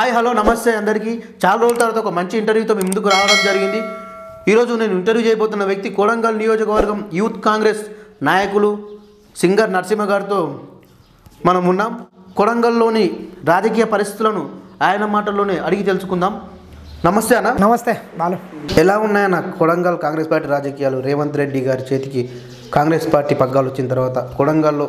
Hi hello నమస్తే అందరికీ. చాలా రోజుల తర్వాత ఒక మంచి ఇంటర్వ్యూతో మీ ముందుకు రావడం జరిగింది. ఈరోజు నేను ఇంటర్వ్యూ చేయబోతున్న వ్యక్తి కొడంగల్ నియోజకవర్గం యూత్ కాంగ్రెస్ నాయకులు సింగర్ నరసింహ గారితో మనం ఉన్నాం. కొడంగల్లోని రాజకీయ పరిస్థితులను ఆయన మాటల్లోనే అడిగి తెలుసుకుందాం. నమస్తే అన్న. నమస్తే బాలు. ఎలా ఉన్నాయన్న కొడంగల్ కాంగ్రెస్ పార్టీ రాజకీయాలు? రేవంత్ రెడ్డి గారి చేతికి కాంగ్రెస్ పార్టీ పగ్గాలు వచ్చిన తర్వాత కొడంగల్లో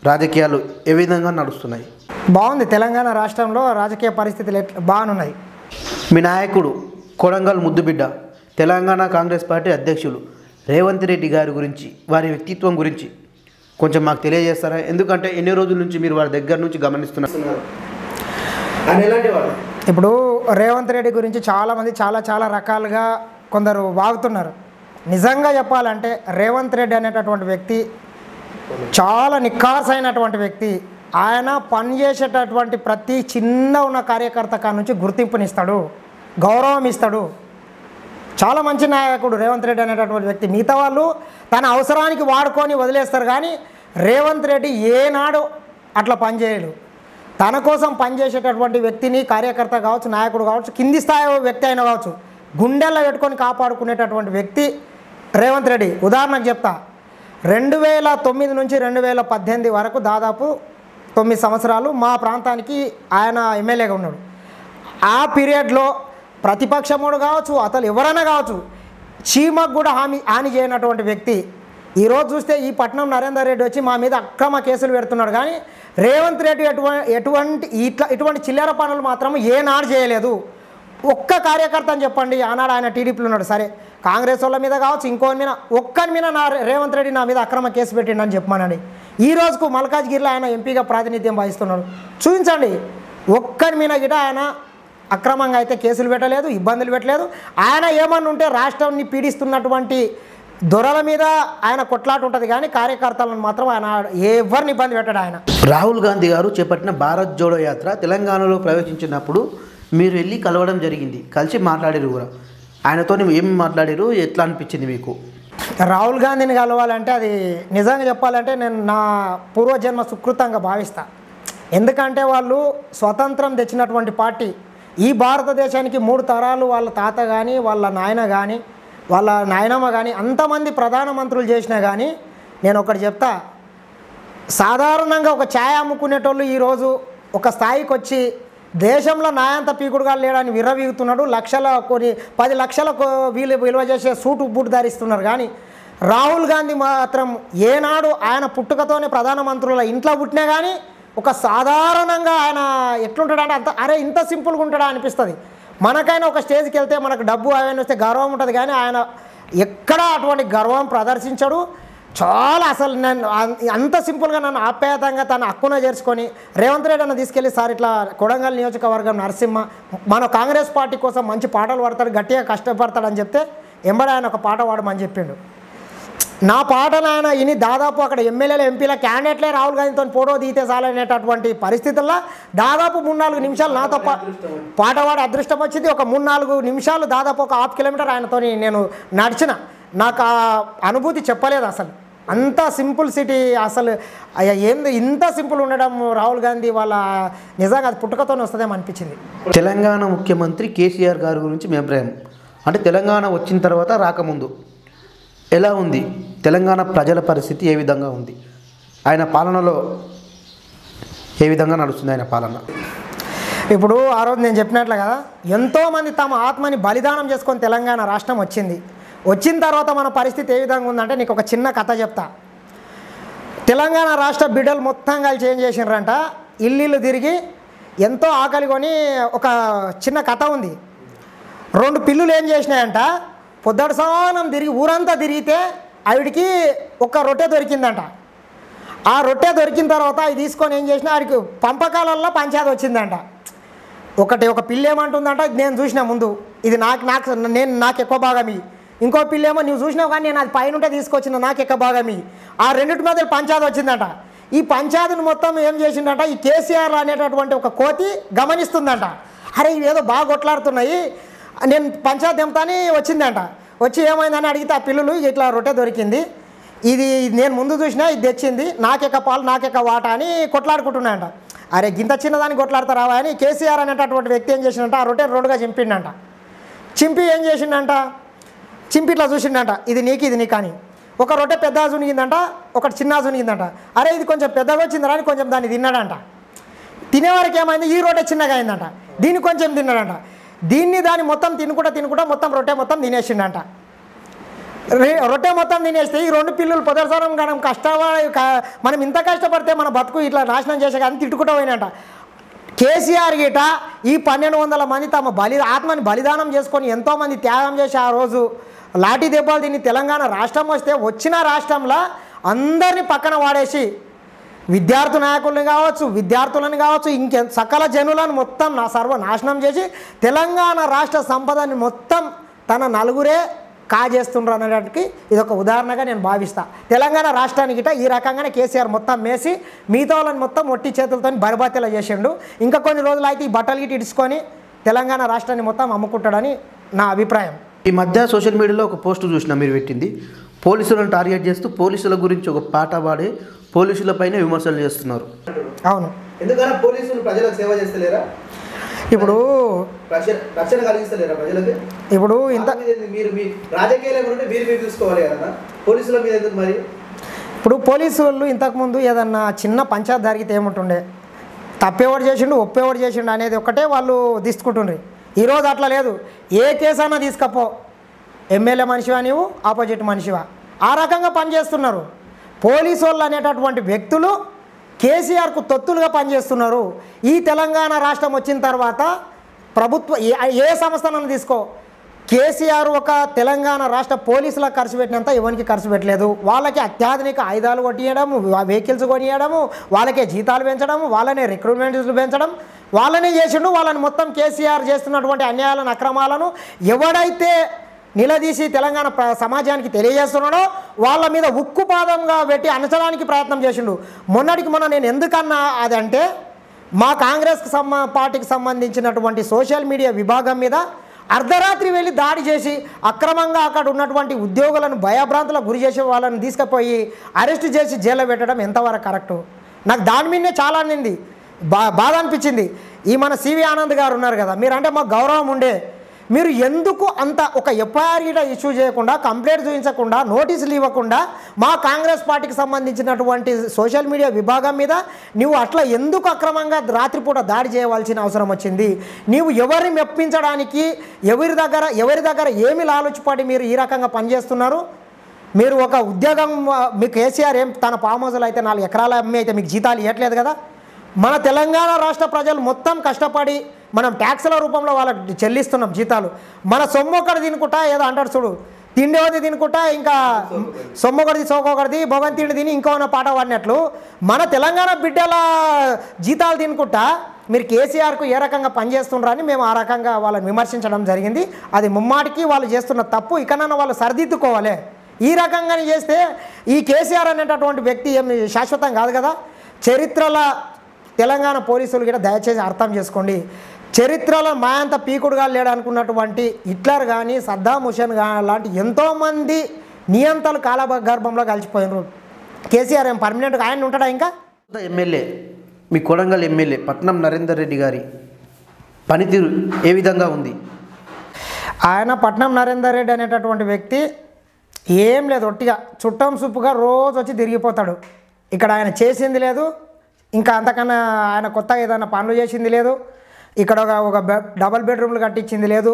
రాజకీయాలు ఏ విధంగా నడుస్తున్నాయి? బాగుంది. తెలంగాణ రాష్ట్రంలో రాజకీయ పరిస్థితులు బాగున్నాయి. మీ నాయకుడు కొడంగల్ ముద్దుబిడ్డ తెలంగాణ కాంగ్రెస్ పార్టీ అధ్యక్షులు రేవంత్ రెడ్డి గారి గురించి, వారి వ్యక్తిత్వం గురించి కొంచెం మాకు తెలియజేస్తారా? ఎందుకంటే ఎన్ని రోజుల నుంచి మీరు వారి దగ్గర నుంచి గమనిస్తున్నారు. ఇప్పుడు రేవంత్ రెడ్డి గురించి చాలామంది చాలా రకాలుగా కొందరు వాగుతున్నారు. నిజంగా చెప్పాలంటే రేవంత్ రెడ్డి అనేటటువంటి వ్యక్తి చాలా నిఖార్సైనటువంటి వ్యక్తి. ఆయన పనిచేసేటటువంటి ప్రతి చిన్న ఉన్న కార్యకర్త కాడ నుంచి గుర్తింపునిస్తాడు, గౌరవం ఇస్తాడు. చాలా మంచి నాయకుడు రేవంత్ రెడ్డి అనేటటువంటి వ్యక్తి. మిగతా వాళ్ళు తన అవసరానికి వాడుకొని వదిలేస్తారు, కానీ రేవంత్ రెడ్డి ఏనాడు అట్లా పనిచేయడు. తన కోసం పనిచేసేటటువంటి వ్యక్తిని, కార్యకర్త కావచ్చు, నాయకుడు కావచ్చు, కింది స్థాయి వ్యక్తి అయినా కావచ్చు, గుండెల్లో పెట్టుకొని కాపాడుకునేటటువంటి వ్యక్తి రేవంత్ రెడ్డి. ఉదాహరణకు చెప్తా, 2009 నుంచి 2018 వరకు దాదాపు 9 సంవత్సరాలు మా ప్రాంతానికి ఆయన ఎమ్మెల్యేగా ఉన్నాడు. ఆ పీరియడ్లో ప్రతిపక్షముడు కావచ్చు, అతను ఎవరైనా కావచ్చు, చీమకు కూడా హాని చేయనటువంటి వ్యక్తి. ఈరోజు చూస్తే ఈ పట్నం నరేందర్ రెడ్డి వచ్చి మా మీద అక్రమ కేసులు పెడుతున్నాడు, కానీ రేవంత్ రెడ్డి ఇటువంటి చిల్లర పనులు మాత్రం ఏనాడు చేయలేదు. ఒక్క కార్యకర్త అని చెప్పండి, ఆనాడు ఆయన టీడీపీలో ఉన్నాడు, సరే కాంగ్రెస్ వాళ్ళ మీద కావచ్చు, ఇంకోని మీద, ఒక్కరి మీద రేవంత్ రెడ్డి నా మీద అక్రమ కేసు పెట్టిండని చెప్పమానండి. ఈ రోజుకు మల్కాజ్గిరిలో ఆయన ఎంపీగా ప్రాతినిధ్యం వహిస్తున్నాడు. చూపించండి, ఒక్కరి మీద గిట ఆయన అక్రమంగా అయితే కేసులు పెట్టలేదు, ఇబ్బందులు పెట్టలేదు. ఆయన ఏమన్నా ఉంటే రాష్ట్రాన్ని పీడిస్తున్నటువంటి దొరల మీద ఆయన కొట్లాట ఉంటుంది, కానీ కార్యకర్తలను మాత్రం ఆయన ఎవరిని ఇబ్బంది పెట్టాడు. ఆయన రాహుల్ గాంధీ గారు చేపట్టిన భారత్ జోడో యాత్ర తెలంగాణలో ప్రవేశించినప్పుడు మీరు వెళ్ళి కలవడం జరిగింది, కలిసి మాట్లాడారు కూడా. ఆయనతో ఏం మాట్లాడారు, ఎట్లా అనిపించింది మీకు? రాహుల్ గాంధీని కలవాలంటే అది నిజంగా చెప్పాలంటే నేను నా పూర్వజన్మ సుకృతంగా భావిస్తా. ఎందుకంటే వాళ్ళు స్వతంత్రం తెచ్చినటువంటి పార్టీ. ఈ భారతదేశానికి 3 తరాలు వాళ్ళ తాత కానీ, వాళ్ళ నాయన కానీ, వాళ్ళ నాయనమ్మ కానీ అంతమంది ప్రధానమంత్రులు చేసినా కానీ, నేను ఒకటి చెప్తా, సాధారణంగా ఒక ఛాయ్ అమ్ముకునేటోళ్ళు ఈరోజు ఒక స్థాయికి వచ్చి దేశంలో నాయంత పీకుడుగా లేడని విర్రవీగుతున్నాడు. 10 లక్షల విలువ చేసే సూటు బూట్ ధరిస్తున్నారు, కానీ రాహుల్ గాంధీ మాత్రం ఏనాడు ఆయన పుట్టుకతోనే ప్రధానమంత్రుల ఇంట్లో పుట్టినా కానీ ఒక సాధారణంగా ఆయన ఎట్లుంటాడంటే ఇంత సింపుల్గా ఉంటాడా అనిపిస్తుంది. మనకైనా ఒక స్టేజ్కి వెళ్తే మనకు డబ్బు అవన్నీ వస్తే గర్వం ఉంటుంది, కానీ ఆయన ఎక్కడా అటువంటి గర్వం ప్రదర్శించడు. చాలా అసలు నేను అంత సింపుల్గా నన్ను ఆప్యాయతంగా తను హక్కున చేర్చుకొని రేవంత్ రెడ్డి అన్న తీసుకెళ్ళి, సార్ ఇట్లా కొడంగల్ నియోజకవర్గం నరసింహ మన కాంగ్రెస్ పార్టీ కోసం మంచి పాటలు పాడతాడు, గట్టిగా కష్టపడతాడు అని చెప్తే ఎంబడి ఆయన ఒక పాట పాడమని చెప్పిండు. నా పాటను ఆయన ఇని దాదాపు అక్కడ ఎమ్మెల్యేల ఎంపీల క్యాండిడేట్లే రాహుల్ గాంధీతో ఫోటో దిగితే చాలనేటటువంటి పరిస్థితుల్లో దాదాపు 3-4 నిమిషాలు నాతో పాట పాడే అదృష్టం వచ్చింది. ఒక 3-4 నిమిషాలు దాదాపు ఒక 1/2 కిలోమీటర్ ఆయనతో నేను నడిచిన. నాకు ఆ అనుభూతి చెప్పలేదు అసలు. అంత సింపుల్ సిటీ, అసలు ఏంది ఇంత సింపుల్ ఉండడం రాహుల్ గాంధీ వాళ్ళ నిజంగా అది పుట్టుకతోనే వస్తుందేమో అనిపించింది. తెలంగాణ ముఖ్యమంత్రి కేసీఆర్ గారి గురించి మీ అభిప్రాయం? అంటే తెలంగాణ వచ్చిన తర్వాత రాకముందు ఎలా ఉంది తెలంగాణ ప్రజల పరిస్థితి, ఏ విధంగా ఉంది, ఆయన పాలనలో ఏ విధంగా నడుస్తుంది ఆయన పాలన? ఇప్పుడు ఆ రోజు నేను చెప్పినట్లు కదా, ఎంతోమంది తమ ఆత్మని బలిదానం చేసుకొని తెలంగాణ రాష్ట్రం వచ్చింది. వచ్చిన తర్వాత మన పరిస్థితి ఏ విధంగా ఉందంటే నీకు ఒక చిన్న కథ చెప్తా. తెలంగాణ రాష్ట్ర బిడ్డలు మొత్తం కలిసి ఏం చేసినారంట, ఇల్లు తిరిగి ఎంతో ఆకలి కొని, ఒక చిన్న కథ ఉంది. 2 పిల్లులు ఏం చేసినాయంట, పొద్దటి సానం తిరిగి ఊరంతా తిరిగితే ఆవిడికి ఒక రొట్టె దొరికిందంట. ఆ రొట్టె దొరికిన తర్వాత అవి తీసుకొని ఏం చేసినా ఆడికి పంపకాలలో పంచాయతీ వచ్చిందంట. ఒక పిల్ల ఏమంటుందంట, నేను చూసిన ముందు ఇది నాకు ఎక్కువ భాగం ఇవి. ఇంకో పిల్ల ఏమో నువ్వు చూసినావు కానీ నేను అది పైనుంటే తీసుకొచ్చిన, నాకు ఎక్కువ భాగం ఇవి. ఆ రెండింటి మధ్య పంచాయతీ వచ్చిందంట. ఈ పంచాయతీని మొత్తం ఏం చేసిందంట, ఈ కేసీఆర్ అనేటటువంటి ఒక కోతి గమనిస్తుందంట. అరే ఇవి ఏదో బాగా కొట్లాడుతున్నాయి, నేను పంచాయతీ ఎంతని వచ్చిందంట. వచ్చి ఏమైందని అడిగితే ఆ పిల్లలు ఇట్లా రొట్టె దొరికింది, ఇది నేను ముందు చూసినా ఇది తెచ్చింది, నాకెక్క పాలు నాకెక్క వాటా అని కొట్లాడుకుంటున్నాయంట. అరే గింత చిన్నదాన్ని కొట్లాడతారావా అని కేసీఆర్ అనేటటువంటి వ్యక్తి ఏం చేసిండంట, ఆ రొట్టె రోడ్డుగా చింపిండంట. చింపి ఏం చేసిండంట, చింపి ఇట్లా చూసిండంట, ఇది నీకు అని. ఒక రొట్టె పెద్ద జునిగిందంట, ఒకటి చిన్న జునిగిందంట. అరే ఇది కొంచెం పెద్దగా వచ్చిందిరా అని కొంచెం దాన్ని తిన్నాడంట. తినేవారికి ఏమైంది, ఈ రొట్టె చిన్నగా అయిందంట, దీన్ని కొంచెం తిన్నాడంట. దాన్ని మొత్తం తినుకుంటా మొత్తం రొట్టె మొత్తం తినేసిండంట. రొట్టె మొత్తం తినేస్తే ఈ 2 పిల్లలు పొదరసరం మనం మనం ఇంత కష్టపడితే మన బతుకు ఇట్లా నాశనం చేసే కానీ తిట్టుకుంటూ పోయినట. కేసీఆర్ గిట ఈ 1200 మంది తమ ఆత్మని బలిదానం చేసుకొని ఎంతోమంది త్యాగం చేసి ఆ రోజు లాఠీ దెబ్బలు తిని తెలంగాణ రాష్ట్రం వస్తే వచ్చిన రాష్ట్రంలో అందరినీ పక్కన వాడేసి విద్యార్థి నాయకులను కావచ్చు, విద్యార్థులను కావచ్చు, సకల జనులను మొత్తం సర్వనాశనం చేసి తెలంగాణ రాష్ట్ర సంపదని మొత్తం తన నలుగురే కాజేస్తుండ్రు అనేటికి ఇదొక ఉదాహరణగా నేను భావిస్తా. తెలంగాణ రాష్ట్రానికి ఈ రకంగానే కేసీఆర్ మొత్తం మేసి మిగతా వాళ్ళని మొత్తం ఒట్టి చేతులతో బరిబాతీలా చేసిండు. ఇంకా కొన్ని రోజులు అయితే ఈ బట్టలు గిట్టి ఇడుచుకొని తెలంగాణ రాష్ట్రాన్ని మొత్తం అమ్ముకుంటాడని నా అభిప్రాయం. ఈ మధ్య సోషల్ మీడియాలో ఒక పోస్ట్ చూసినా మీరు పెట్టింది, పోలీసులను టార్గెట్ చేస్తూ పోలీసుల గురించి ఒక పాట పాడి పోలీసులపైన విమర్శలు చేస్తున్నారు. అవును, ఎందుకన్నా పోలీసులు ప్రజలకు సేవ చేస్తలేరా? ఇప్పుడు రక్షణ కలిగిస్తలేరా ప్రజలకి? ఇప్పుడు ఇంత మీరు మీ రాజకీయాలు ఉంటే మీరు చూసుకోవాలి కదా, పోలీసుల మీద ఎందుకు మరి? ఇప్పుడు పోలీసు వాళ్ళు ఇంతకుముందు ఏదన్నా చిన్న పంచాయతీ జరిగితే ఏముంటుండే, తప్పేవాడు చేసిండు ఒప్పేవాడు చేసిండు అనేది ఒక్కటే వాళ్ళు తీసుకుంటుండ్రు. ఈరోజు అట్లా లేదు. ఏ కేసు అయినా తీసుకపో, ఎమ్మెల్యే మనిషివా నీవు, ఆపోజిట్ మనిషివా, ఆ రకంగా పనిచేస్తున్నారు. పోలీసు వాళ్ళు అనేటటువంటి వ్యక్తులు కేసీఆర్కు తొత్తులుగా పనిచేస్తున్నారు. ఈ తెలంగాణ రాష్ట్రం వచ్చిన తర్వాత ప్రభుత్వ ఏ సంస్థలను తీసుకో, కేసీఆర్ ఒక తెలంగాణ రాష్ట్ర పోలీసులకు ఖర్చు పెట్టినంత ఎవరికి ఖర్చు పెట్టలేదు. వాళ్ళకి అత్యాధునిక ఆయుధాలు కొట్టియడము, వెహికల్స్ కొనియడము, వాళ్ళకే జీతాలు పెంచడము, వాళ్ళనే రిక్రూట్మెంట్స్ పెంచడం, వాళ్ళనే చేసిండు. వాళ్ళని మొత్తం కేసీఆర్ చేస్తున్నటువంటి అన్యాయాలను అక్రమాలను ఎవడైతే నిలదీసి తెలంగాణ సమాజానికి తెలియజేస్తున్నాడో వాళ్ళ మీద ఉక్కుపాదంగా పెట్టి అణచడానికి ప్రయత్నం చేసిండు. మొన్నటికి మొన్న నేను ఎందుకన్నా అదంటే, మా కాంగ్రెస్ పార్టీకి సంబంధించినటువంటి సోషల్ మీడియా విభాగం మీద అర్ధరాత్రి వెళ్ళి దాడి చేసి అక్రమంగా అక్కడ ఉన్నటువంటి ఉద్యోగులను భయభ్రాంతులకు గురి చేసే వాళ్ళని తీసుకుపోయి అరెస్ట్ చేసి జైల్లో పెట్టడం ఎంతవరకు కరెక్టు? నాకు దాని మీదనే చాలా అనింది, బాధ అనిపించింది. ఈ మన సివి ఆనంద్ గారు ఉన్నారు కదా, మీరంటే మాకు గౌరవం ఉండే, మీరు ఎందుకు అంత ఒక ఎఫ్ఐఆర్ గిట ఇష్యూ చేయకుండా, కంప్లైంట్ చూపించకుండా, నోటీసులు ఇవ్వకుండా మా కాంగ్రెస్ పార్టీకి సంబంధించినటువంటి సోషల్ మీడియా విభాగం మీద నువ్వు అట్లా ఎందుకు అక్రమంగా రాత్రిపూట దాడి చేయవలసిన అవసరం వచ్చింది? నీవు ఎవరిని మెప్పించడానికి, ఎవరి దగ్గర ఏమి లాలుచిపడి మీరు ఈ రకంగా పనిచేస్తున్నారు? మీరు ఒక ఉద్యోగం, మీకు కేసీఆర్ ఏం తన ఫామ్ హౌస్లో అయితే 4 ఎకరాల అమ్మి అయితే మీకు జీతాలు ఇవ్వట్లేదు కదా. మన తెలంగాణ రాష్ట్ర ప్రజలు మొత్తం కష్టపడి మనం ట్యాక్సుల రూపంలో వాళ్ళకి చెల్లిస్తున్నాం జీతాలు. మన సొమ్మొకటి తినుకుంటా ఏదో అంటాడు చూడు, తిండి ఒకటి తినుకుంటా ఇంకా సొమ్మొకటిది సోకొకటిది బొగన్ తిండి తిని ఇంకోన పాట పాడినట్లు మన తెలంగాణ బిడ్డల జీతాలు తినుకుంటా మీరు కేసీఆర్కు ఏ రకంగా పనిచేస్తున్నారని మేము ఆ రకంగా వాళ్ళని విమర్శించడం జరిగింది. అది ముమ్మాటికి వాళ్ళు చేస్తున్న తప్పు, ఇకనన్నా వాళ్ళు సరిదిద్దుకోవాలి. ఈ రకంగానే చేస్తే ఈ కేసీఆర్ అనేటటువంటి వ్యక్తి ఏమి శాశ్వతం కాదు కదా. చరిత్రల తెలంగాణ పోలీసులు కూడా దయచేసి అర్థం చేసుకోండి. చరిత్రలో మా అంత పీకుడుగా లేడనుకున్నటువంటి హిట్లర్ కానీ, సద్దాం హుసేన్ కానీ లాంటి ఎంతోమంది నియంతలు కాలగర్భంలో కలిసిపోయినారు. కేసీఆర్ ఏం పర్మనెంట్గా ఆయన ఉంటాడా? ఇంకా ఎమ్మెల్యే, మీ కొడంగల్ ఎమ్మెల్యే పట్నం నరేందర్ రెడ్డి గారి పనితీరు ఏ విధంగా ఉంది? ఆయన పట్నం నరేందర్ రెడ్డి అనేటటువంటి వ్యక్తి ఏం లేదు, ఒట్టిగా చుట్టం సుప్పుగా రోజు వచ్చి తిరిగిపోతాడు. ఇక్కడ ఆయన చేసింది లేదు, ఇంకా అంతకన్నా ఆయన కొత్తగా ఏదైనా పనులు చేసింది లేదు. ఇక్కడ ఒక డబల్ బెడ్రూమ్లు కట్టించింది లేదు.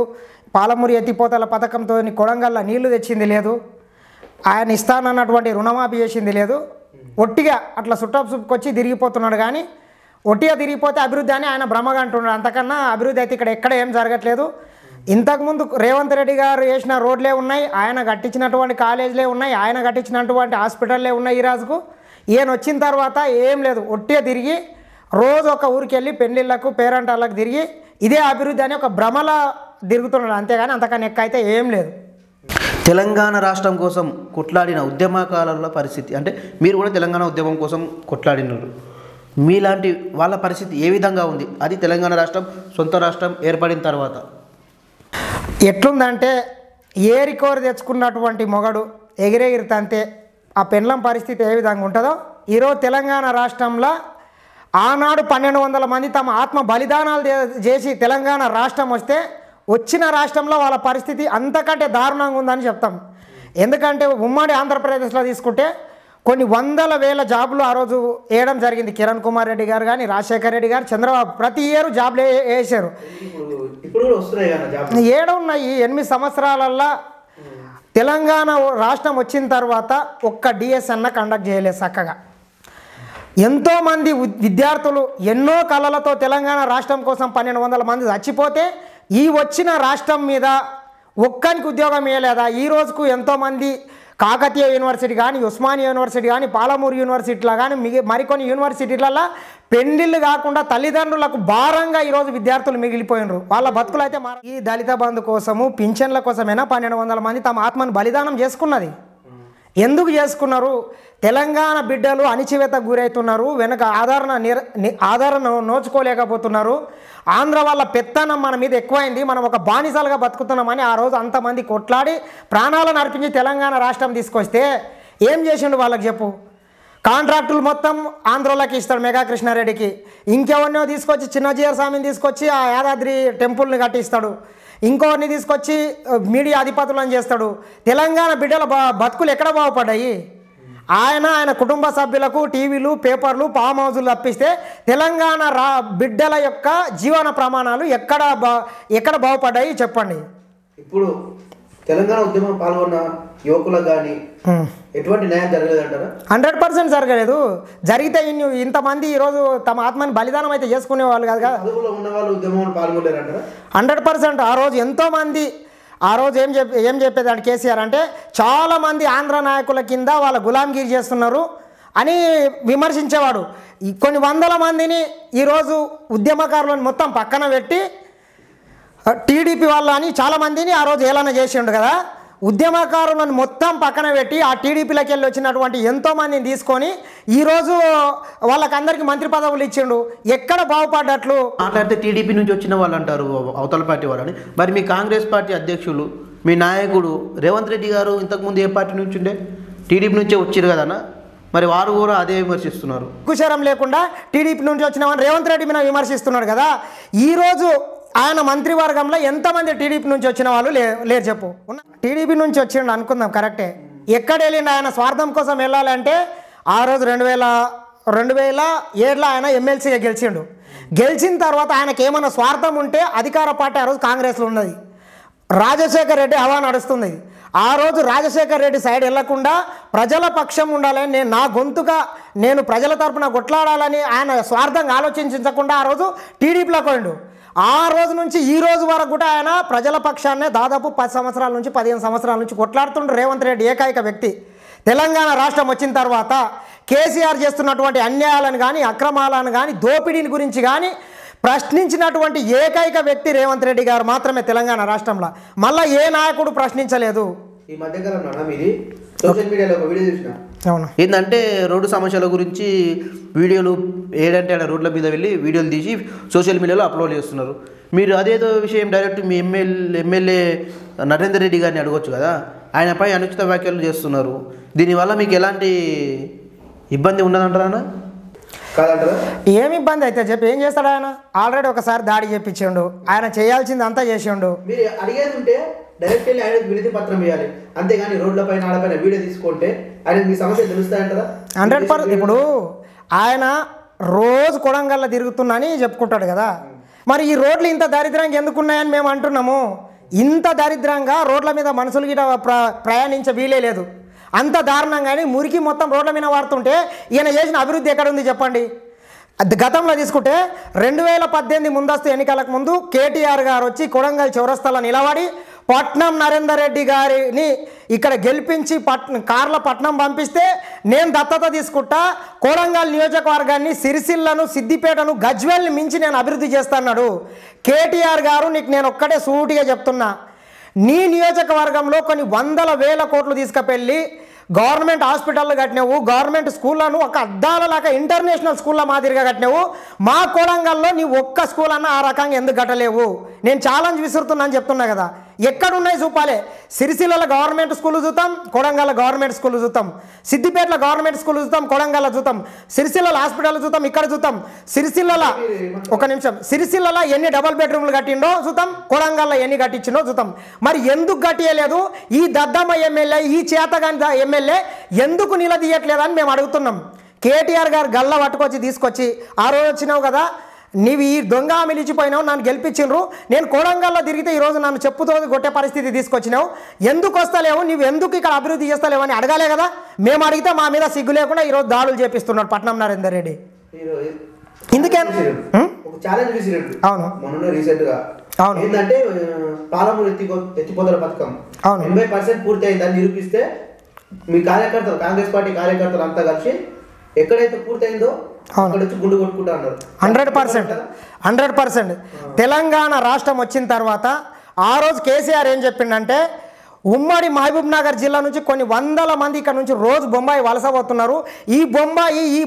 పాలమూరి ఎత్తిపోతల పథకంతో కొడంగల్లో నీళ్లు తెచ్చింది లేదు. ఆయన ఇస్తానన్నటువంటి రుణమాఫీ చేసింది లేదు. ఒట్టిగా అట్లా సుప్పుకొచ్చి తిరిగిపోతున్నాడు. కానీ ఒట్టిగా తిరిగిపోతే అభివృద్ధి అని ఆయన భ్రమగా అంటున్నాడు. అంతకన్నా అభివృద్ధి అయితే ఇక్కడ ఎక్కడ ఏం జరగట్లేదు. ఇంతకుముందు రేవంత్ రెడ్డి గారు వేసిన రోడ్లే ఉన్నాయి, ఆయన కట్టించినటువంటి కాలేజీలే ఉన్నాయి, ఆయన కట్టించినటువంటి హాస్పిటల్లే ఉన్నాయి. ఈ రాజుకు ఈయన వచ్చిన తర్వాత ఏం లేదు, ఒట్టిగా తిరిగి రోజు ఒక ఊరికి వెళ్ళి పెళ్ళిళ్ళకు పేరంటాలకు తిరిగి ఇదే అభివృద్ధి అని ఒక భ్రమల తిరుగుతున్నాడు. అంతేగాని అంతకన్నా ఎక్క అయితే ఏం లేదు. తెలంగాణ రాష్ట్రం కోసం కొట్లాడిన ఉద్యమకారుల పరిస్థితి, అంటే మీరు కూడా తెలంగాణ ఉద్యమం కోసం కొట్లాడినారు, మీలాంటి వాళ్ళ పరిస్థితి ఏ విధంగా ఉంది? అది తెలంగాణ రాష్ట్రం సొంత రాష్ట్రం ఏర్పడిన తర్వాత ఎట్లుందంటే, ఏరికోరి తెచ్చుకున్నటువంటి మొగడు ఎగిరెగిరితంతే ఆ పెండ్లం పరిస్థితి ఏ విధంగా ఉంటుందో ఈరోజు తెలంగాణ రాష్ట్రంలో ఆనాడు 1200 మంది తమ ఆత్మ బలిదానాలు చేసి తెలంగాణ రాష్ట్రం వస్తే వచ్చిన రాష్ట్రంలో వాళ్ళ పరిస్థితి అంతకంటే దారుణంగా ఉందని చెప్తాం. ఎందుకంటే ఉమ్మడి ఆంధ్రప్రదేశ్లో తీసుకుంటే కొన్ని వందల వేల జాబులు ఆ రోజు వేయడం జరిగింది. కిరణ్ కుమార్ రెడ్డి గారు కానీ, రాజశేఖర రెడ్డి గారు, చంద్రబాబు ప్రతి ఇయర్ జాబులు వేసారు. ఏడున్నాయి 8 సంవత్సరాలల్లో తెలంగాణ రాష్ట్రం వచ్చిన తర్వాత ఒక్క డిఎస్ఎన్న కండక్ట్ చేయలేదు చక్కగా. ఎంతోమంది విద్యార్థులు ఎన్నో కళలతో తెలంగాణ రాష్ట్రం కోసం 1200 మంది చచ్చిపోతే ఈ వచ్చిన రాష్ట్రం మీద ఒక్కరికి ఉద్యోగం ఇవ్వలేదా? ఈ రోజుకు ఎంతోమంది కాకతీయ యూనివర్సిటీ కానీ, ఉస్మానియా యూనివర్సిటీ కానీ, పాలమూరు యూనివర్సిటీలో కానీ మరికొన్ని యూనివర్సిటీలలో పెళ్లిళ్ళు కాకుండా తల్లిదండ్రులకు భారంగా ఈరోజు విద్యార్థులు మిగిలిపోయినారు. వాళ్ళ బతుకులు అయితే ఈ దళిత బంధు కోసము పింఛన్ల కోసమైనా 1200 మంది తమ ఆత్మను బలిదానం చేసుకున్నది. ఎందుకు చేసుకున్నారు? తెలంగాణ బిడ్డలు అణిచివేతకు గురవుతున్నారు, వెనక ఆదరణ నోచుకోలేకపోతున్నారు. ఆంధ్ర వాళ్ళ పెత్తనం మన మీద ఎక్కువైంది, మనం ఒక బానిసలుగా బతుకుతున్నామని ఆ రోజు అంతమంది కొట్లాడి ప్రాణాలను అర్పించి తెలంగాణ రాష్ట్రం తీసుకొస్తే ఏం చేసిండు వాళ్ళకి చెప్పు? కాంట్రాక్టులు మొత్తం ఆంధ్రలోకి ఇస్తాడు మెగా కృష్ణారెడ్డికి, ఇంకెవరినో తీసుకొచ్చి చిన్నజీఆర్ స్వామిని తీసుకొచ్చి ఆ యాదాద్రి టెంపుల్ని కట్టిస్తాడు, ఇంకోరిని తీసుకొచ్చి మీడియా అధిపతులను చేస్తాడు. తెలంగాణ బిడ్డల బతుకులు ఎక్కడ బాగుపడ్డాయి? ఆయన కుటుంబ సభ్యులకు టీవీలు, పేపర్లు, ఫామ్ హౌజులు తప్పిస్తే తెలంగాణ బిడ్డల యొక్క జీవన ప్రమాణాలు ఎక్కడ బాగుపడ్డాయి చెప్పండి. ఇప్పుడు తెలంగాణ ఉద్యమం పాల్గొన్న యువకులకు కానీ ఎటువంటి న్యాయం జరగలేదంటారా? 100% జరగలేదు. జరిగితే ఇంతమంది ఈరోజు తమ ఆత్మని బలిదానం అయితే చేసుకునే వాళ్ళు కాదు కదా. 100%. ఆ రోజు ఎంతోమంది ఆ రోజు ఏం చెప్పేదాడు కేసీఆర్ అంటే చాలామంది ఆంధ్ర నాయకుల కింద వాళ్ళ గులాంగిరి చేస్తున్నారు అని విమర్శించేవాడు. కొన్ని వందల మందిని ఈరోజు ఉద్యమకారులను మొత్తం పక్కన పెట్టి టీడీపీ వాళ్ళు అని చాలామందిని ఆ రోజు ఏలన చేసిండు కదా. ఉద్యమకారులను మొత్తం పక్కన పెట్టి ఆ టీడీపీలోకి వెళ్ళి వచ్చినటువంటి ఎంతోమందిని తీసుకొని ఈరోజు వాళ్ళకందరికీ మంత్రి పదవులు ఇచ్చిండు. ఎక్కడ బాగుపడ్డట్లు మాట్లాడితే టీడీపీ నుంచి వచ్చిన వాళ్ళు అంటారు అవతల పార్టీ వాళ్ళని. మరి మీ కాంగ్రెస్ పార్టీ అధ్యక్షులు, మీ నాయకుడు రేవంత్ రెడ్డి గారు ఇంతకుముందు ఏ పార్టీ నుంచి ఉండే? టీడీపీ నుంచే వచ్చారు కదన్నా, మరి వారు కూడా అదే విమర్శిస్తున్నారు. కుశరం లేకుండా టీడీపీ నుంచి వచ్చిన వాళ్ళు రేవంత్ రెడ్డి మీద విమర్శిస్తున్నాడు కదా. ఈరోజు ఆయన మంత్రివర్గంలో ఎంతమంది టీడీపీ నుంచి వచ్చిన వాళ్ళు లేరు చెప్పు? టీడీపీ నుంచి వచ్చిండు అనుకుందాం, కరెక్టే. ఎక్కడ వెళ్ళిండు? ఆయన స్వార్థం కోసం వెళ్ళాలంటే ఆ రోజు 2007లో ఆయన ఎమ్మెల్సీగా గెలిచిండు. గెలిచిన తర్వాత ఆయనకి ఏమైనా స్వార్థం ఉంటే అధికార పార్టీ ఆ రోజు కాంగ్రెస్లో ఉన్నది, రాజశేఖర్ రెడ్డి హవా నడుస్తుంది. ఆ రోజు రాజశేఖర్ రెడ్డి సైడ్ వెళ్లకుండా ప్రజల పక్షం ఉండాలని నా గొంతుగా నేను ప్రజల తరపున కొట్లాడాలని ఆయన స్వార్థంగా ఆలోచించకుండా ఆ రోజు టీడీపీలోకి పోయిండు. ఆ రోజు నుంచి ఈ రోజు వరకు కూడా ఆయన ప్రజల పక్షాన్నే దాదాపు 10 సంవత్సరాల నుంచి 15 సంవత్సరాల నుంచి కొట్లాడుతుండ్రు రేవంత్ రెడ్డి ఏకైక వ్యక్తి. తెలంగాణ రాష్ట్రం వచ్చిన తర్వాత కేసీఆర్ చేస్తున్నటువంటి అన్యాయాలను కానీ, అక్రమాలను కానీ, దోపిడీని గురించి కానీ ప్రశ్నించినటువంటి ఏకైక వ్యక్తి రేవంత్ రెడ్డి గారు మాత్రమే తెలంగాణ రాష్ట్రంలో. మళ్ళీ ఏ నాయకుడు ప్రశ్నించలేదు. ఈ మధ్యకాలంలో మీది సోషల్ మీడియాలో ఒక వీడియో చూసిన, ఏంటంటే రోడ్డు సమస్యల గురించి వీడియోలు ఏడంటే రోడ్ల మీద వెళ్ళి వీడియోలు తీసి సోషల్ మీడియాలో అప్లోడ్ చేస్తున్నారు. మీరు అదేదో విషయం డైరెక్ట్ మీ ఎమ్మెల్యే నరేందర్ రెడ్డి గారిని అడగొచ్చు కదా, ఆయనపై అనుచిత వ్యాఖ్యలు చేస్తున్నారు. దీనివల్ల మీకు ఎలాంటి ఇబ్బంది ఉండదంటారా? కాదంటారా? ఏమి ఇబ్బంది అయితే చెప్పి ఏం చేస్తాడు ఆయన? ఆల్రెడీ ఒకసారి దాడి చేయించిండు, ఆయన చేయాల్సింది అంతా చేసిండు. మీరు అడిగేది ఉంటే డైరెక్ట్ వెళ్ళి ఆయన వినతి పత్రం ఇవ్వాలి, అంతేగాని రోడ్లపైన ఆడపైన వీడియో తీసుకుంటే ఆయన మీ సమస్య తెలుస్తాయంటారా? 100%. ఇప్పుడు ఆయన రోజు కొడంగల్లో తిరుగుతున్నాని చెప్పుకుంటాడు కదా, మరి ఈ రోడ్లు ఇంత దరిద్రంగా ఎందుకున్నాయని మేము అంటున్నాము. ఇంత దరిద్రంగా రోడ్ల మీద మనుషులు గిట ప్రయాణించే వీలే లేదు. అంత దారుణంగానే మురికి మొత్తం రోడ్ల మీద వాడుతుంటే ఈయన చేసిన అభివృద్ధి ఎక్కడ ఉంది చెప్పండి? గతంలో తీసుకుంటే 2018 ముందస్తు ఎన్నికలకు ముందు కేటీఆర్ గారు వచ్చి కొడంగల్ చౌరస్తాలో నిలబడి పట్నం నరేందర్ రెడ్డి గారిని ఇక్కడ గెలిపించి కార్ల పట్నం పంపిస్తే నేను దత్తత తీసుకుంటా, కొడంగల్ నియోజకవర్గాన్ని, సిరిసిల్లను, సిద్దిపేటను, గజ్వేల్ని మించి నేను అభివృద్ధి చేస్తాన్నాడు కేటీఆర్ గారు. నీకు నేను ఒక్కటే సూటిగా చెప్తున్నా, నీ నియోజకవర్గంలో కొన్ని వందల వేల కోట్లు తీసుకుపెళ్ళి గవర్నమెంట్ హాస్పిటళ్ళు కట్టినావు, గవర్నమెంట్ స్కూళ్ళను ఒక అద్దాలలాగా ఇంటర్నేషనల్ స్కూళ్ళ మాదిరిగా కట్టినావు. మా కొడంగల్లో నీ ఒక్క స్కూల్ అన్న ఆ రకంగా ఎందుకు కట్టలేవు? నేను ఛాలెంజ్ విసురుతున్నా అని చెప్తున్నా కదా. ఎక్కడున్నాయి చూపాలి. సిరిసిల్లలో గవర్నమెంట్ స్కూల్ చూద్దాం, కొడంగల్ గవర్నమెంట్ స్కూల్ చూద్దాం. సిద్దిపేటలో గవర్నమెంట్ స్కూల్ చూద్దాం, కొడంగల్ చూద్దాం. సిరిసిల్లలో హాస్పిటల్ చూద్దాం, ఇక్కడ చూద్దాం. సిరిసిల్లలో ఒక నిమిషం, సిరిసిల్లలో ఎన్ని డబల్ బెడ్రూమ్లు కట్టిండో చూద్దాం, కొడంగల్లో ఎన్ని కట్టించిండో చూద్దాం. మరి ఎందుకు కట్టియలేదు ఈ దద్దమ్మ ఎమ్మెల్యే, ఈ చేతగాని ఎమ్మెల్యే ఎందుకు నిలదీయట్లేదని మేము అడుగుతున్నాం. కేటీఆర్ గారు గల్ల పట్టుకొచ్చి తీసుకొచ్చి ఆ రోజు వచ్చినావు కదా, నీవు ఈ దొంగ మిలిచిపోయినావు, నన్ను గెలిపించిండ్రు, నేను కొడంగల్లో తిరిగితే ఈరోజు నన్ను చెప్పుతో కొట్టే పరిస్థితి తీసుకొచ్చినావు, ఎందుకు వస్తలేవు, నువ్వు ఎందుకు ఇక్కడ అభివృద్ధి చేస్తలేవు అని అడగాలే కదా. మేము అడిగితే మా మీద సిగ్గు లేకుండా ఈరోజు దాడులు చేపిస్తున్నాడు పట్నం నరేందర్ రెడ్డి. ఇందుకే అవును అవును ఏంటంటే పాలమూరు ఎత్తిపోతల పథకం 80% పూర్తి అయిందని నిరూపిస్తే మీ కార్యకర్తలు, కాంగ్రెస్ పార్టీ కార్యకర్తలు అంతా కలిసి ఎక్కడైతే పూర్తయిందో అక్కడ వచ్చి గుండు కొట్టుకుంటా అన్నారు. 100% తెలంగాణ రాష్ట్రం వచ్చిన తర్వాత ఆ రోజు కేసీఆర్ ఏం చెప్పిండంటే, ఉమ్మడి మహబూబ్ నగర్ జిల్లా నుంచి కొన్ని వందల మంది ఇక్కడ నుంచి రోజు బొంబాయి వలస పోతున్నారు, ఈ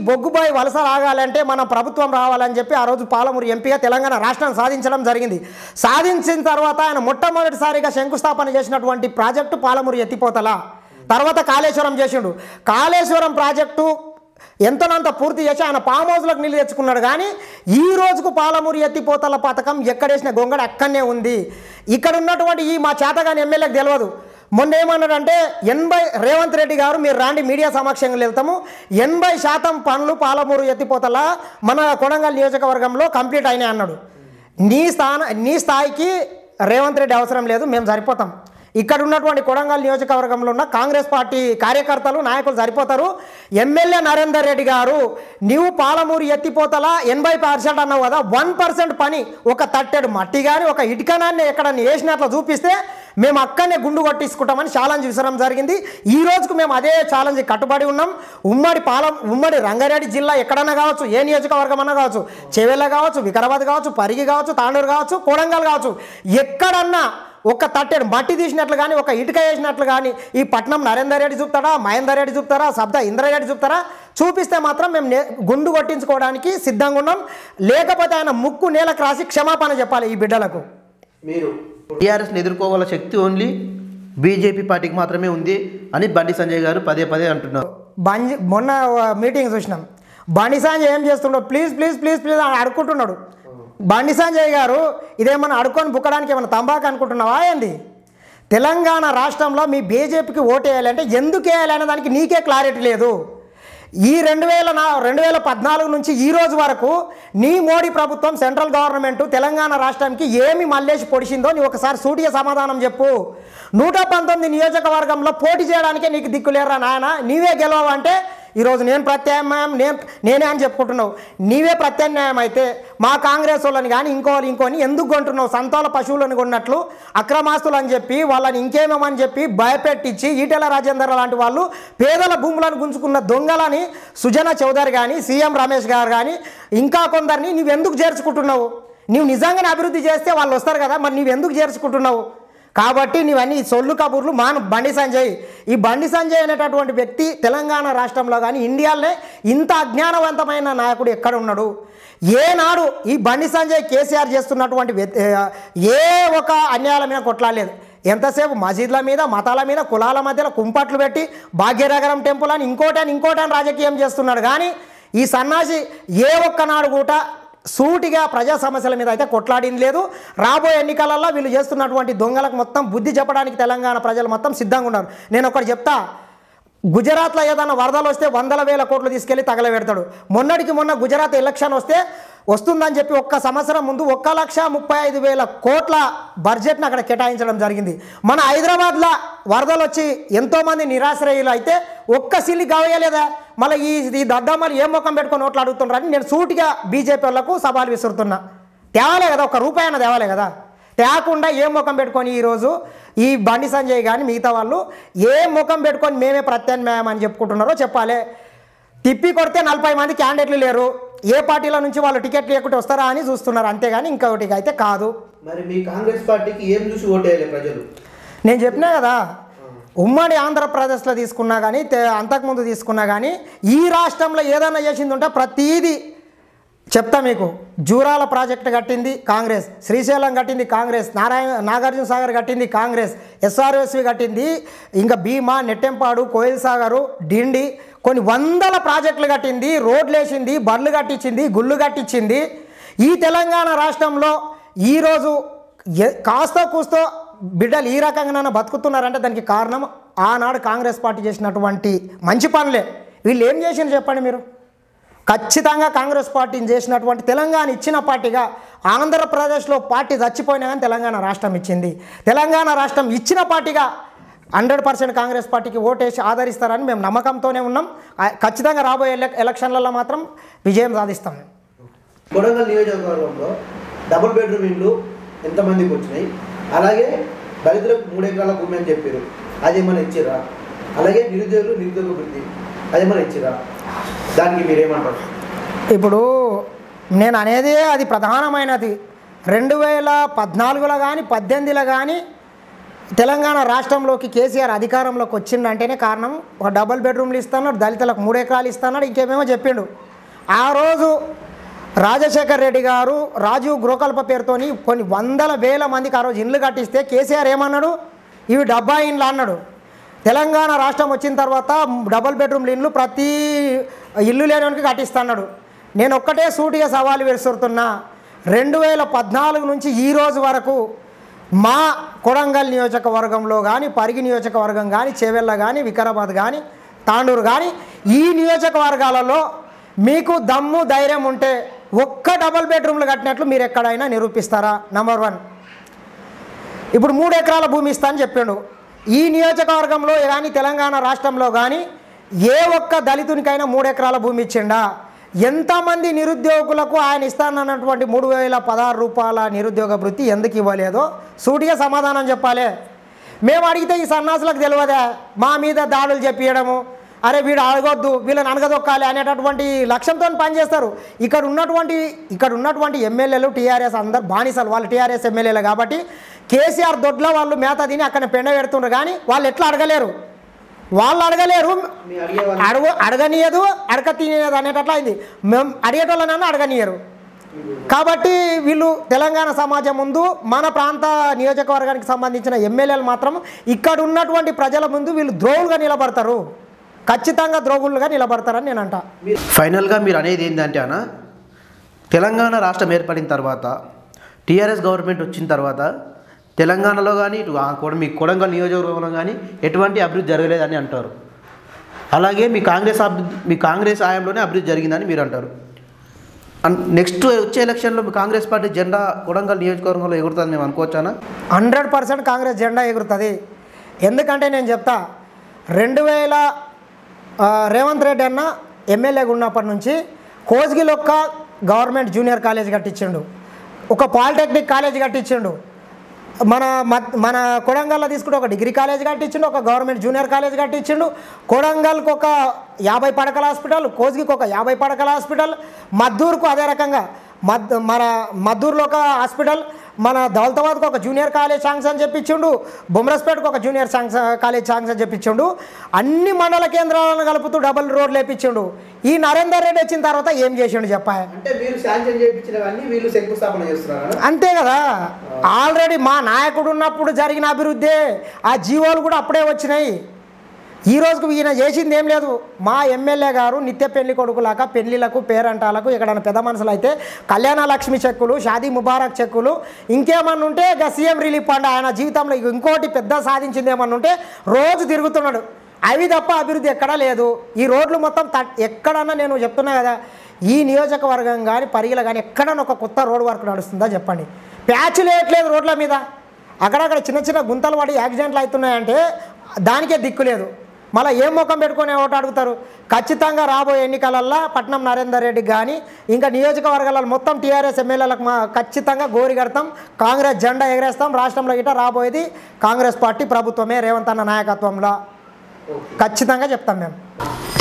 బొగ్గుబాయి వలస రాగాలంటే మన ప్రభుత్వం రావాలని చెప్పి ఆ రోజు పాలమూరు ఎంపీగా తెలంగాణ రాష్ట్రాన్ని సాధించడం జరిగింది. సాధించిన తర్వాత ఆయన మొట్టమొదటిసారిగా శంకుస్థాపన చేసినటువంటి ప్రాజెక్టు పాలమూరు ఎత్తిపోతల, తర్వాత కాళేశ్వరం చేసిండు. కాళేశ్వరం ప్రాజెక్టు ఎంతనంత పూర్తి చేసి ఆయన ఫామ్ హౌస్లోకి నీళ్ళు తెచ్చుకున్నాడు. కానీ ఈ రోజుకు పాలమూరు ఎత్తిపోతల పథకం ఎక్కడేసిన గొంగడ అక్కడనే ఉంది. ఇక్కడ ఉన్నటువంటి ఈ మా చేతగాని ఎమ్మెల్యేకి తెలియదు. మొన్న ఏమన్నాడంటే, రేవంత్ రెడ్డి గారు మీరు రాండి మీడియా సమక్షంగా వెళ్తాము, 80% పనులు పాలమూరు ఎత్తిపోతల మన కొడంగల్ నియోజకవర్గంలో కంప్లీట్ అయినాయి అన్నాడు. నీ స్థాయికి రేవంత్ రెడ్డి అవసరం లేదు, మేము సరిపోతాం. ఇక్కడ ఉన్నటువంటి కొడంగల్ నియోజకవర్గంలో ఉన్న కాంగ్రెస్ పార్టీ కార్యకర్తలు నాయకులు సరిపోతారు. ఎమ్మెల్యే నరేందర్ రెడ్డి గారు, నీవు పాలమూరు ఎత్తిపోతల 80% అన్నావు కదా, 1% పని ఒక తట్టెడు మట్టి కానీ ఒక ఇటుకనాన్ని ఎక్కడ వేసినట్లు చూపిస్తే మేము అక్కడనే గుండు కొట్టించుకుంటామని ఛాలెంజ్ విసరడం జరిగింది. ఈ రోజుకు మేము అదే ఛాలెంజ్ కట్టుబడి ఉన్నాం. ఉమ్మడి రంగారెడ్డి జిల్లా ఎక్కడన్నా కావచ్చు, ఏ నియోజకవర్గం అన్నా కావచ్చు, చెవెళ్ళ కావచ్చు, వికారాబాద్ కావచ్చు, పరిగి కావచ్చు, తాండూరు కావచ్చు, కొడంగల్ కావచ్చు, ఎక్కడన్నా ఒక తట్టెడు మట్టి తీసినట్లు కానీ ఒక ఇటుక వేసినట్లు కానీ ఈ పట్నం నరేందర్ రెడ్డి చూపుతారా, మహేందర్ రెడ్డి చూపుతారా, సబ్దా ఇంద్రారెడ్డి చూపుతారా, చూపిస్తే మాత్రం మేము గుండు కొట్టించుకోవడానికి సిద్ధంగా ఉన్నాం. లేకపోతే ఆయన ముక్కు నేలకు రాసి క్షమాపణ చెప్పాలి ఈ బిడ్డలకు. మీరు టీఆర్ఎస్ని ఎదుర్కోగల శక్తి ఓన్లీ బీజేపీ పార్టీకి మాత్రమే ఉంది అని బండి సంజయ్ గారు పదే అంటున్నారు. మొన్న మీటింగ్ చూసినాం, బండి సంజయ్ ఏం చేస్తున్నాడు, ప్లీజ్ ప్లీజ్ ప్లీజ్ ప్లీజ్ అని అడుక్కుంటున్నాడు. బండి సంజయ్ గారు ఇదేమన్నా అడుక్కొని బుక్కడానికి ఏమన్నా తంబాకు అనుకుంటున్నావా ఏంది? తెలంగాణ రాష్ట్రంలో మీ బీజేపీకి ఓటు వేయాలంటే ఎందుకు వేయాలనే దానికి నీకే క్లారిటీ లేదు. ఈ 2014 నుంచి ఈ రోజు వరకు నీ మోడీ ప్రభుత్వం సెంట్రల్ గవర్నమెంట్ తెలంగాణ రాష్ట్రానికి ఏమి మల్లేసి పొడిచిందో నీ ఒకసారి సూటిగా సమాధానం చెప్పు. 119 నియోజకవర్గంలో పోటీ చేయడానికే నీకు దిక్కులేరా నాయన, నీవే గెలవంటే ఈరోజు నేను ప్రత్యామ్నాయం నేనే అని చెప్పుకుంటున్నావు. నీవే ప్రత్యామ్నాయం అయితే మా కాంగ్రెస్ వాళ్ళని కానీ ఇంకోని ఎందుకు కొంటున్నావు? సంతాల పశువులను కొన్నట్లు అక్రమాస్తులు అని చెప్పి వాళ్ళని ఇంకేమని చెప్పి భయపెట్టించి ఈటెల రాజేందర్ లాంటి వాళ్ళు పేదల భూములను గుంజుకున్న దొంగలని సుజనా చౌదరి కానీ సీఎం రమేష్ గారు కానీ ఇంకా కొందరిని నువ్వెందుకు చేర్చుకుంటున్నావు? నువ్వు నిజంగానే అభివృద్ధి చేస్తే వాళ్ళు వస్తారు కదా, మరి నువ్వెందుకు చేర్చుకుంటున్నావు? కాబట్టి నీవన్నీ సొల్లు కబుర్లు మాను. బండి సంజయ్, ఈ బండి సంజయ్ అనేటటువంటి వ్యక్తి తెలంగాణ రాష్ట్రంలో కానీ ఇండియాలోనే ఇంత అజ్ఞానవంతమైన నాయకుడు ఎక్కడ ఉన్నాడు? ఏనాడు ఈ బండి సంజయ్ కేసీఆర్ చేస్తున్నటువంటి ఏ ఒక అన్యాయాల మీద కొట్లాడలేదు. ఎంతసేపు మసీద్ల మీద, మతాల మీద, కులాల మధ్యలో కుంపట్లు పెట్టి భాగ్యనగరం టెంపుల్ అని ఇంకోటని రాజకీయం చేస్తున్నాడు. కానీ ఈ సన్నాసి ఏ ఒక్కనాడు కూడా సూటిగా ప్రజా సమస్యల మీద అయితే కొట్లాడింది లేదు. రాబోయే ఎన్నికలలో వీళ్ళు చేస్తున్నటువంటి దొంగలకు మొత్తం బుద్ధి చెప్పడానికి తెలంగాణ ప్రజలు మొత్తం సిద్ధంగా ఉన్నారు. నేను ఒకటి చెప్తా, గుజరాత్లో ఏదైనా వరదలు వస్తే 100,000 కోట్లు తీసుకెళ్ళి తగలబెడతాడు. మొన్న గుజరాత్ ఎలక్షన్ వస్తుందని చెప్పి ఒక్క సంవత్సరం ముందు 1,35,000 కోట్ల బడ్జెట్ని అక్కడ కేటాయించడం జరిగింది. మన హైదరాబాద్లో వరదలు వచ్చి ఎంతోమంది నిరాశ్రయులు అయితే ఒక్క సిల్లి గవయలేదా? మళ్ళీ ఈ దద్దమ్మలు ఏం ముఖం పెట్టుకొని ఓట్లు అడుగుతున్నారని నేను సూటిగా బీజేపీ వాళ్ళకు సవాల్ విసురుతున్నా. తేవాలే కదా, ఒక్క రూపాయి అయినా తేవాలే కదా. తేకుండా ఏ ముఖం పెట్టుకొని ఈరోజు ఈ బండి సంజయ్ కానీ మిగతా వాళ్ళు ఏ ముఖం పెట్టుకొని మేమే ప్రత్యామ్నాయం అని చెప్పుకుంటున్నారో చెప్పాలి. తిప్పి కొడితే 40 మంది క్యాండిడేట్లు లేరు, ఏ పార్టీల నుంచి వాళ్ళు టికెట్ లేకుంటే వస్తారా అని చూస్తున్నారు, అంతేగాని ఇంకొకటి అయితే కాదు. మరి మీ కాంగ్రెస్ పార్టీకి ఏం చూసి ఓటేయాలి ప్రజలు? నేను చెప్పినా కదా, ఉమ్మడి ఆంధ్రప్రదేశ్లో తీసుకున్నా కానీ అంతకుముందు తీసుకున్నా కానీ ఈ రాష్ట్రంలో ఏదైనా చేసింది ఉంటే ప్రతీది చెప్తా మీకు. జూరాల ప్రాజెక్టు కట్టింది కాంగ్రెస్, శ్రీశైలం కట్టింది కాంగ్రెస్, నాగార్జున సాగర్ కట్టింది కాంగ్రెస్, ఎస్ఆర్ఎస్వి కట్టింది, ఇంకా భీమా, నెట్టెంపాడు, కోయిల్ సాగరు, డిండి, కొన్ని వందల ప్రాజెక్టులు కట్టింది, రోడ్లు వేసింది, బర్లు కట్టించింది, గుళ్ళు కట్టించింది. ఈ తెలంగాణ రాష్ట్రంలో ఈరోజు కాస్తో కూస్తో బిడ్డలు ఈ రకంగా బతుకుతున్నారంటే దానికి కారణం ఆనాడు కాంగ్రెస్ పార్టీ చేసినటువంటి మంచి పనులే. వీళ్ళు ఏం చేసిండ్రు చెప్పండి మీరు? ఖచ్చితంగా కాంగ్రెస్ పార్టీని చేసినటువంటి తెలంగాణ ఇచ్చిన పార్టీగా ఆంధ్రప్రదేశ్లో పార్టీ చచ్చిపోయినా కానీ తెలంగాణ రాష్ట్రం ఇచ్చింది. తెలంగాణ రాష్ట్రం ఇచ్చిన పార్టీగా 100% కాంగ్రెస్ పార్టీకి ఓటేసి ఆదరిస్తారని మేము నమ్మకంతోనే ఉన్నాం. ఖచ్చితంగా రాబోయే ఎలక్షన్లలో మాత్రం విజయం సాధిస్తాం. కొడంగల్ నియోజకవర్గంలో డబుల్ బెడ్రూమ్ ఇళ్ళు ఎంతమందికి వచ్చినాయి? అలాగే దళితులకు 3 ఎకరాల భూమి అని చెప్పారు, అదేమన్నా ఇచ్చిరా? అలాగే నిరుద్యోగులు నిరుద్యోగ వృత్తి అదేమన్నా ఇచ్చిరా? దానికి మీరేమంటారు? ఇప్పుడు నేను అనేది అది ప్రధానమైనది. 2014లో కానీ 18లో కానీ తెలంగాణ రాష్ట్రంలోకి కేసీఆర్ అధికారంలోకి వచ్చిందంటేనే కారణం ఒక డబుల్ బెడ్రూమ్లు ఇస్తున్నాడు, దళితులకు 3 ఎకరాలు ఇస్తున్నాడు, ఇంకేమేమో చెప్పిండు. ఆ రోజు రాజశేఖర్ రెడ్డి గారు రాజీవ్ గృహకల్ప పేరుతోని కొన్ని వందల వేల మందికి ఆ రోజు ఇండ్లు కట్టిస్తే కేసీఆర్ ఏమన్నాడు? ఇవి 70 ఇండ్లు అన్నాడు. తెలంగాణ రాష్ట్రం వచ్చిన తర్వాత డబుల్ బెడ్రూమ్లు ఇండ్లు ప్రతి ఇల్లు లేనివానికి కట్టిస్తున్నాడు. నేను ఒక్కటే సూటిగా సవాలు విసురుతున్నా, 2014 నుంచి ఈ రోజు వరకు మా కొడంగల్ నియోజకవర్గంలో కానీ, పరిగి నియోజకవర్గం కానీ, చేవెళ్ళ కానీ, వికారాబాద్ కానీ, తాండూరు కానీ ఈ నియోజకవర్గాలలో మీకు దమ్ము ధైర్యం ఉంటే ఒక్క డబుల్ బెడ్రూమ్లు కట్టినట్లు మీరు ఎక్కడైనా నిరూపిస్తారా? నెంబర్ 1. ఇప్పుడు 3 ఎకరాల భూమి ఇస్తా అని చెప్పిండు. ఈ నియోజకవర్గంలో కానీ తెలంగాణ రాష్ట్రంలో కానీ ఏ ఒక్క దళితునికైనా 3 ఎకరాల భూమి ఇచ్చిండా? ఎంతమంది నిరుద్యోగులకు ఆయన ఇస్తానన్నటువంటి 3016 రూపాయల నిరుద్యోగ వృత్తి ఎందుకు ఇవ్వలేదో సూటిగా సమాధానం చెప్పాలి. మేము అడిగితే ఈ సన్నాసులకు తెలియదా? మా మీద దాడులు చెప్పియడము, అరే వీడు అడగొద్దు, వీళ్ళని అనగదొక్కాలి అనేటటువంటి లక్ష్యంతో పనిచేస్తారు. ఇక్కడ ఉన్నటువంటి ఎమ్మెల్యేలు టీఆర్ఎస్ అందరు బానిసలు, వాళ్ళు టీఆర్ఎస్ ఎమ్మెల్యేలు కాబట్టి కేసీఆర్ దొడ్లో వాళ్ళు మేత తిని అక్కడ పెండ పెడుతుండ్రు. కానీ వాళ్ళు ఎట్లా అడగలేరు, అడగనీయదు, అడగ తినేది అనేటట్లు అయింది. మేము అడిగేటోళ్ళనన్నా అడగనీయరు. కాబట్టి వీళ్ళు తెలంగాణ సమాజం ముందు మన ప్రాంత నియోజకవర్గానికి సంబంధించిన ఎమ్మెల్యేలు మాత్రం ఇక్కడ ఉన్నటువంటి ప్రజల ముందు వీళ్ళు ద్రోహులుగా నిలబడతారు, ఖచ్చితంగా ద్రోహులుగా నిలబడతారని నేను అంటా. ఫైనల్గా మీరు అనేది ఏంటంటే అన్న, తెలంగాణ రాష్ట్రం ఏర్పడిన తర్వాత టీఆర్ఎస్ గవర్నమెంట్ వచ్చిన తర్వాత తెలంగాణలో కానీ మీ కొడంగల్ నియోజకవర్గంలో కానీ ఎటువంటి అభివృద్ధి జరగలేదని అంటారు. అలాగే మీ కాంగ్రెస్ హయాంలోనే అభివృద్ధి జరిగిందని మీరు అంటారు. నెక్స్ట్ వచ్చే ఎలక్షన్లో మీ కాంగ్రెస్ పార్టీ జెండా కొడంగల్ నియోజకవర్గంలో ఎగురుతుంది మేము అనుకోవచ్చానా? 100% కాంగ్రెస్ జెండా ఎగురుతుంది. ఎందుకంటే నేను చెప్తా, 2000 రేవంత్ రెడ్డి అన్న ఎమ్మెల్యేగా ఉన్నప్పటి నుంచి కోస్గిలో ఒక గవర్నమెంట్ జూనియర్ కాలేజ్ కట్టించిండు, ఒక పాలిటెక్నిక్ కాలేజ్ కట్టించిండు, మన కొడంగల్లో తీసుకుంటే ఒక డిగ్రీ కాలేజ్ కట్టించిండు, ఒక గవర్నమెంట్ జూనియర్ కాలేజ్ కట్టించిండు, కొడంగల్కి ఒక 50 పడకల హాస్పిటల్, కోస్గికి ఒక 50 పడకల హాస్పిటల్, మద్దూరుకు అదే రకంగా మన మద్దూరులో ఒక హాస్పిటల్, మన దౌలతాబాద్కు ఒక జూనియర్ కాలేజ్ శాంక్షన్ చెప్పించిండు, బొమ్రస్పేటకు ఒక జూనియర్ కాలేజ్ శాంక్షన్ చెప్పించిండు, అన్ని మండల కేంద్రాలను కలుపుతూ డబుల్ రోడ్లు వేయించిండు. ఈ నరేందర్ రెడ్డి వచ్చిన తర్వాత ఏం చేసిండు చెప్పా? అంటే మీరు శాంక్షన్ చేయించినవన్నీ వీళ్ళు శంకుస్థాపన చేస్తున్నారు అంతే కదా. ఆల్రెడీ మా నాయకుడు ఉన్నప్పుడు జరిగిన అభివృద్ధి, ఆ జీవోలు కూడా అప్పుడే వచ్చినాయి. ఈ రోజుకు ఈయన చేసింది ఏం లేదు. మా ఎమ్మెల్యే గారు నిత్య పెళ్లి కొడుకులాగా పెళ్లిలకు, పేరంటాలకు, ఎక్కడైనా పెద్ద మనుషులు అయితే కళ్యాణ లక్ష్మి చెక్కులు, షాదీ ముబారక్ చెక్కులు, ఇంకేమన్నా ఉంటే ఇక సీఎం రిలీఫ్ ఫండ్, ఆయన జీవితంలో ఇంకోటి పెద్ద సాధించింది ఏమన్నా ఉంటే రోజు తిరుగుతున్నాడు. అవి తప్ప అభివృద్ధి ఎక్కడా లేదు. ఈ రోడ్లు మొత్తం ఎక్కడన్నా నేను చెప్తున్నా కదా, ఈ నియోజకవర్గం కానీ పరిగిల కానీ ఎక్కడన్నా ఒక కొత్త రోడ్ వర్క్ నడుస్తుందా చెప్పండి? ప్యాచ్లు వేయట్లేదు రోడ్ల మీద, అక్కడక్కడ చిన్న చిన్న గుంతలు పడి యాక్సిడెంట్లు అవుతున్నాయంటే దానికే దిక్కు లేదు. మళ్ళీ ఏం ముఖం పెట్టుకొని ఓటు అడుగుతారు? ఖచ్చితంగా రాబోయే ఎన్నికలల్లో పట్నం నరేందర్ రెడ్డికి కానీ ఇంకా నియోజకవర్గాలలో మొత్తం టీఆర్ఎస్ ఎమ్మెల్యేలకు ఖచ్చితంగా గోరి కడతాం, కాంగ్రెస్ జెండా ఎగరేస్తాం. రాష్ట్రంలో గిట్ట రాబోయేది కాంగ్రెస్ పార్టీ ప్రభుత్వమే, రేవంత్ అన్న నాయకత్వంలో ఖచ్చితంగా చెప్తాం మేము.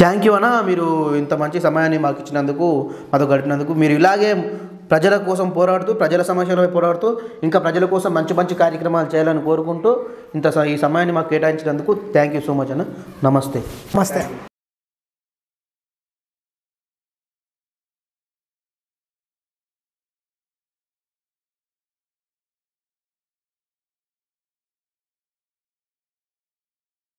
థ్యాంక్ యూ అన్న, మీరు ఇంత మంచి సమయాన్ని మాకు ఇచ్చినందుకు, మాతో గడిపినందుకు. మీరు ఇలాగే ప్రజల కోసం పోరాడుతూ, ప్రజల సమస్యలపై పోరాడుతూ, ఇంకా ప్రజల కోసం మంచి మంచి కార్యక్రమాలు చేయాలని కోరుకుంటూ ఈ సమయాన్ని మాకు కేటాయించినందుకు థ్యాంక్ యూ సో మచ్ అన్న. నమస్తే. నమస్తే.